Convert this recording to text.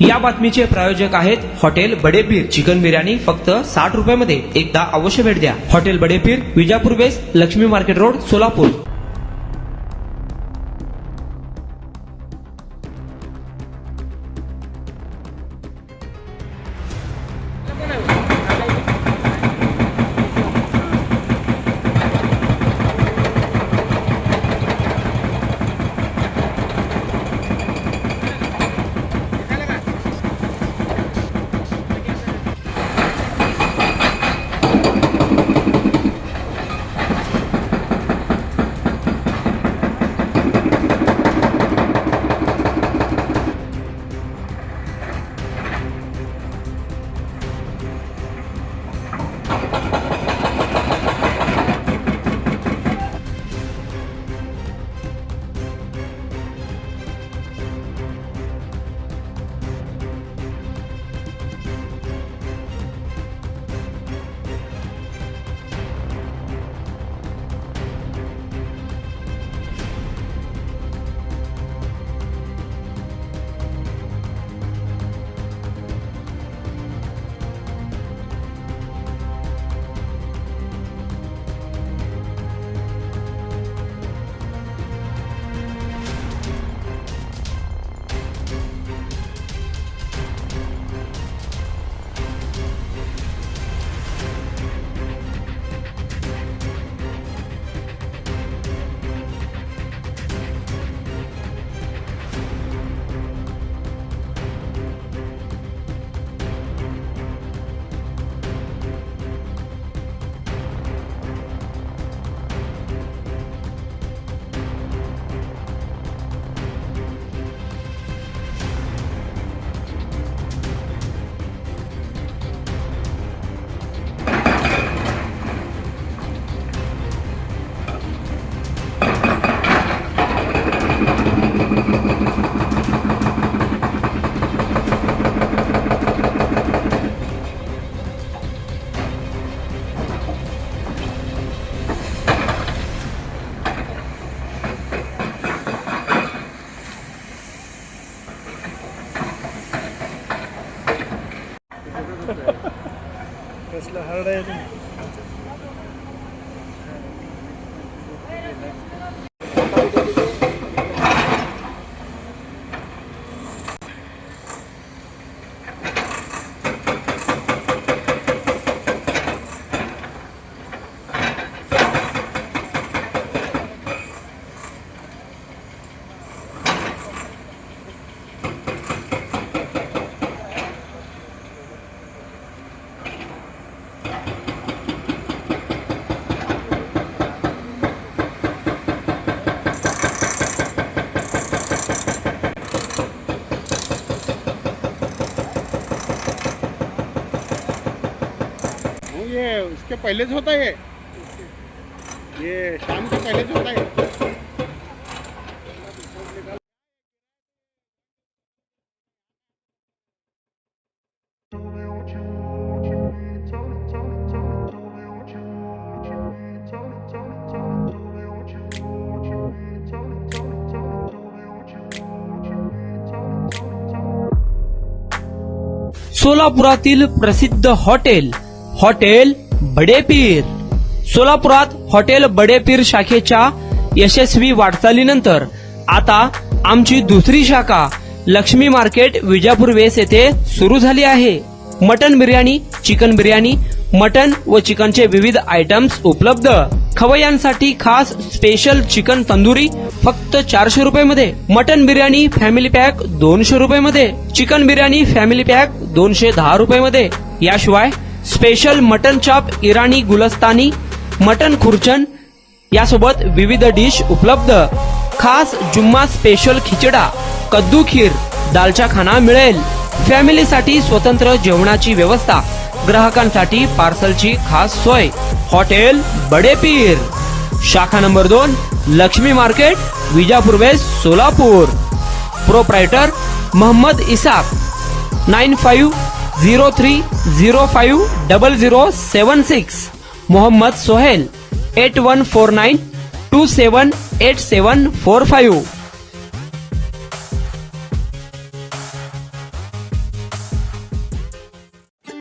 या बातमीचे प्रायोजक आहेत हॉटेल बडेपीर चिकन बिर्याणी फक्त 60 रुपयामध्ये. एकदा अवश्य भेट द्या. Hotel Badepir, Vijapur west, Laxmi market road, Solapur. कसलं हार्ड आहे ते. ये उसके पहले से होता है, ये शाम के पहले से होता है. सोलापुरातील प्रसिद्ध हॉटेल हॉटेल बडेपीर. सोलापुरात हॉटेल बडेपीर शाखेच्या यशस्वी वाटचालीनंतर आता आमची दुसरी शाखा लक्ष्मी मार्केट विजापूर वेस येथे सुरू झाली आहे. Mutton biryani, chicken biryani, mutton व चिकनचे विविध आयटम्स उपलब्ध. खवय्यांसाठी खास स्पेशल चिकन तंदुरी फक्त 400 रुपयामध्ये. मटन बिर्याणी फॅमिली पॅक 200 रुपयामध्ये. चिकन बिर्याणी फॅमिली पॅक 210 रुपयामध्ये. याशिवाय स्पेशल मटन चाप, इराणी गुलस्तानी, मटन खुर्चन यासोबत विविध डिश उपलब्ध. खास जुम्मा स्पेशल खिचडा, कद्दू खीर, दालचा खाना मिळेल. फॅमिलीसाठी स्वतंत्र जेवणाची व्यवस्था, ग्राहकांसाठी पार्सलची खास सोय. हॉटेल बडेपीर, शाखा number 2, Laxmi market, Vijapur west, Solapur. Proprietor Mohammed Isaq. 9503050076. Mohammed Sohail. 8149278745.